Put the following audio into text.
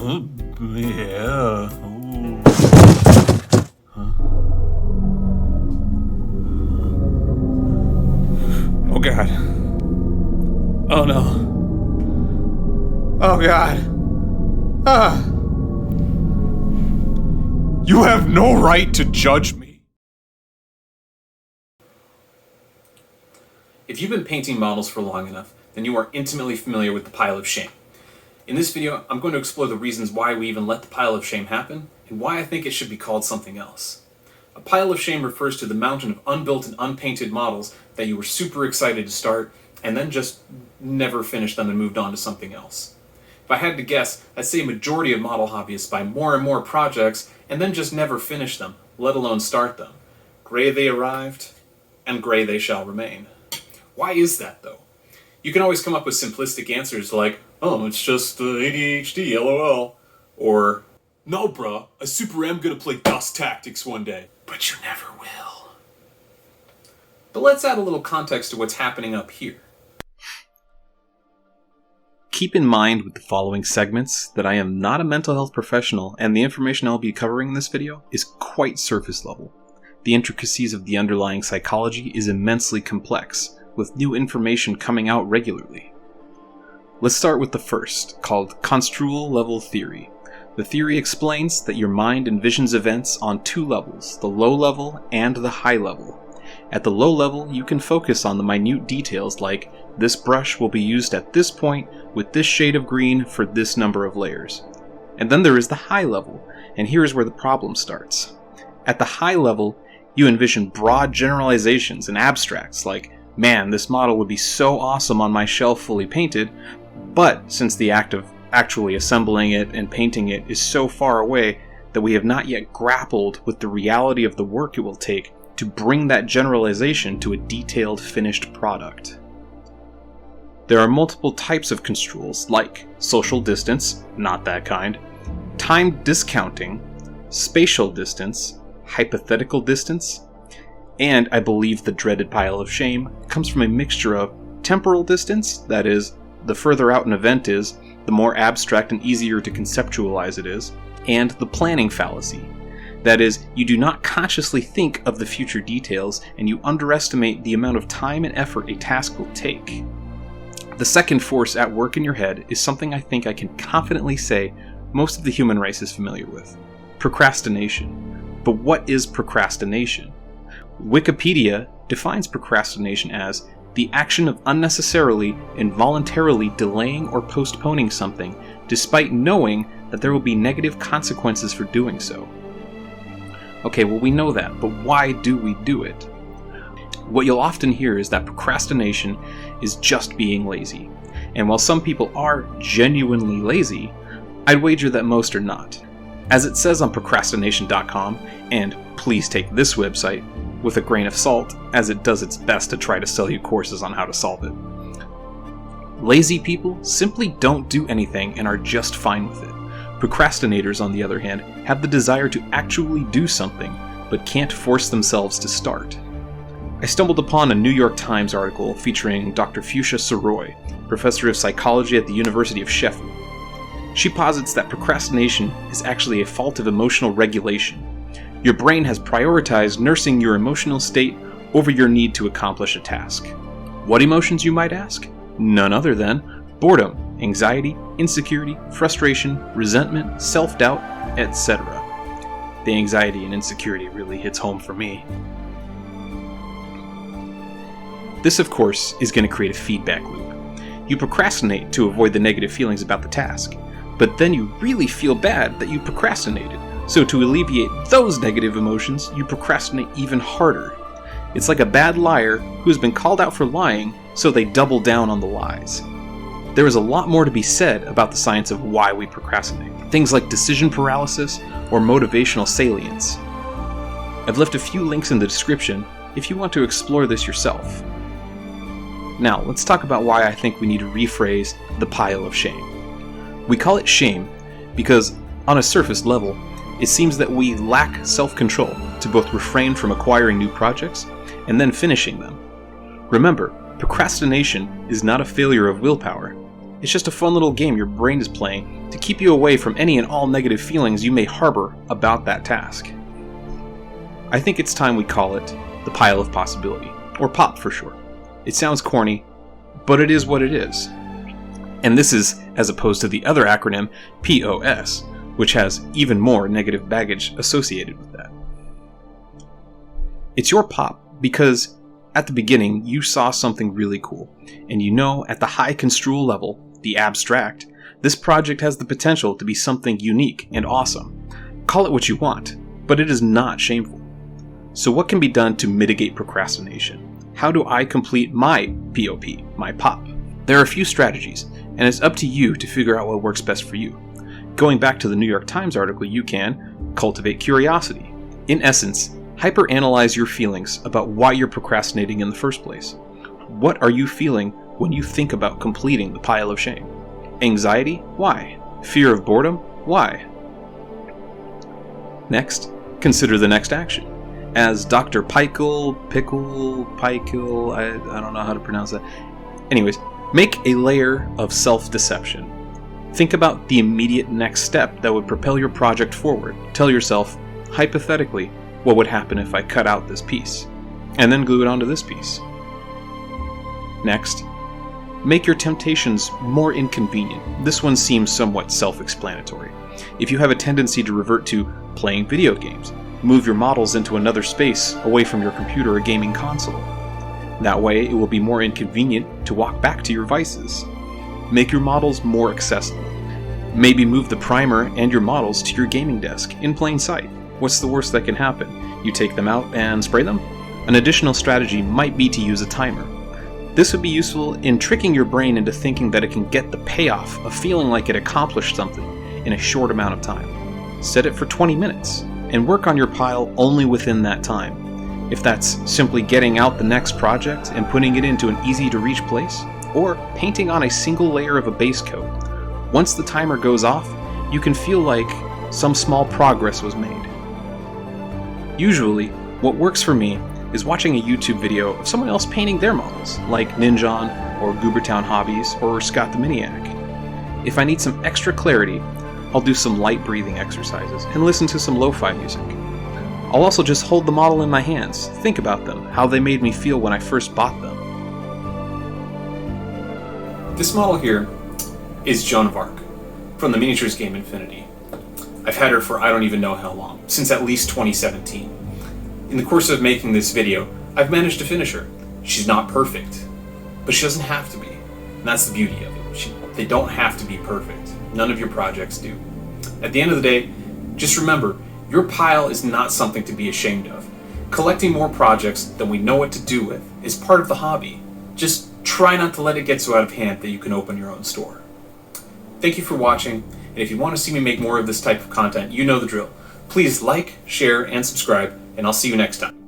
Yeah. Ooh. Huh? Oh God. Oh no. Oh God. Ah. You have no right to judge me. If you've been painting models for long enough, then you are intimately familiar with the pile of shame. In this video, I'm going to explore the reasons why we even let the pile of shame happen, and why I think it should be called something else. A pile of shame refers to the mountain of unbuilt and unpainted models that you were super excited to start, and then just never finished them and moved on to something else. If I had to guess, I'd say a majority of model hobbyists buy more and more projects and then just never finish them, let alone start them. Gray they arrived, and gray they shall remain. Why is that, though? You can always come up with simplistic answers like, oh, it's just ADHD, LOL. Or, no bruh, I super am gonna play Dust Tactics one day. But you never will. But let's add a little context to what's happening up here. Keep in mind with the following segments that I am not a mental health professional, and the information I'll be covering in this video is quite surface level. The intricacies of the underlying psychology is immensely complex, with new information coming out regularly. Let's start with the first, called Construal level theory. The theory explains that your mind envisions events on two levels, the low level and the high level. At the low level, you can focus on the minute details like, this brush will be used at this point with this shade of green for this number of layers. And then there is the high level, and here is where the problem starts. At the high level, you envision broad generalizations and abstracts like, man, this model would be so awesome on my shelf fully painted, but since the act of actually assembling it and painting it is so far away that we have not yet grappled with the reality of the work it will take to bring that generalization to a detailed finished product. There are multiple types of construals like social distance, not that kind, time discounting, spatial distance, hypothetical distance, and I believe the dreaded pile of shame comes from a mixture of temporal distance, that is, the further out an event is, the more abstract and easier to conceptualize it is, and the planning fallacy. That is, you do not consciously think of the future details, and you underestimate the amount of time and effort a task will take. The second force at work in your head is something I think I can confidently say most of the human race is familiar with: procrastination. But what is procrastination? Wikipedia defines procrastination as the action of unnecessarily, involuntarily delaying or postponing something, despite knowing that there will be negative consequences for doing so. Okay, well we know that, but why do we do it? What you'll often hear is that procrastination is just being lazy. And while some people are genuinely lazy, I'd wager that most are not. As it says on Procrastination.com, and please take this website with a grain of salt, as it does its best to try to sell you courses on how to solve it. Lazy people simply don't do anything and are just fine with it. Procrastinators, on the other hand, have the desire to actually do something, but can't force themselves to start. I stumbled upon a New York Times article featuring Dr. Fuchsia Soroy, professor of psychology at the University of Sheffield. She posits that procrastination is actually a fault of emotional regulation. Your brain has prioritized nursing your emotional state over your need to accomplish a task. What emotions, you might ask? None other than boredom, anxiety, insecurity, frustration, resentment, self-doubt, etc. The anxiety and insecurity really hits home for me. This, of course, is going to create a feedback loop. You procrastinate to avoid the negative feelings about the task, but then you really feel bad that you procrastinated. So to alleviate those negative emotions, you procrastinate even harder. It's like a bad liar who has been called out for lying, so they double down on the lies. There is a lot more to be said about the science of why we procrastinate. Things like decision paralysis or motivational salience. I've left a few links in the description if you want to explore this yourself. Now, let's talk about why I think we need to rephrase the pile of shame. We call it shame because, on a surface level, it seems that we lack self-control to both refrain from acquiring new projects and then finishing them. Remember, procrastination is not a failure of willpower. It's just a fun little game your brain is playing to keep you away from any and all negative feelings you may harbor about that task. I think it's time we call it the pile of possibility, or POP for short. It sounds corny, but it is what it is. And this is as opposed to the other acronym POS, which has even more negative baggage associated with that. It's your POP because at the beginning you saw something really cool, and you know at the high Construal level, the abstract, this project has the potential to be something unique and awesome. Call it what you want, but it is not shameful. So what can be done to mitigate procrastination? How do I complete my POP, my POP? There are a few strategies, and it's up to you to figure out what works best for you. Going back to the New York Times article, you can cultivate curiosity. In essence, hyperanalyze your feelings about why you're procrastinating in the first place. What are you feeling when you think about completing the pile of shame? Anxiety? Why? Fear of boredom? Why? Next, consider the next action. As Dr. Pikel, I don't know how to pronounce that. Anyways, make a layer of self-deception. Think about the immediate next step that would propel your project forward. Tell yourself, hypothetically, what would happen if I cut out this piece, and then glue it onto this piece. Next, make your temptations more inconvenient. This one seems somewhat self-explanatory. If you have a tendency to revert to playing video games, move your models into another space away from your computer or gaming console. That way, it will be more inconvenient to walk back to your vices. Make your models more accessible. Maybe move the primer and your models to your gaming desk in plain sight. What's the worst that can happen? You take them out and spray them? An additional strategy might be to use a timer. This would be useful in tricking your brain into thinking that it can get the payoff of feeling like it accomplished something in a short amount of time. Set it for 20 minutes and work on your pile only within that time. If that's simply getting out the next project and putting it into an easy-to-reach place, or painting on a single layer of a base coat, once the timer goes off, you can feel like some small progress was made. Usually, what works for me is watching a YouTube video of someone else painting their models, like Ninjon, or Goobertown Hobbies, or Scott the Miniac. If I need some extra clarity, I'll do some light breathing exercises and listen to some lo-fi music. I'll also just hold the model in my hands, think about them, how they made me feel when I first bought them. This model here is Joan of Arc, from the miniatures game Infinity. I've had her for I don't even know how long, since at least 2017. In the course of making this video, I've managed to finish her. She's not perfect, but she doesn't have to be. And that's the beauty of it. They don't have to be perfect. None of your projects do. At the end of the day, just remember, your pile is not something to be ashamed of. Collecting more projects than we know what to do with is part of the hobby. Just try not to let it get so out of hand that you can open your own store. Thank you for watching, and if you want to see me make more of this type of content, you know the drill. Please like, share, and subscribe, and I'll see you next time.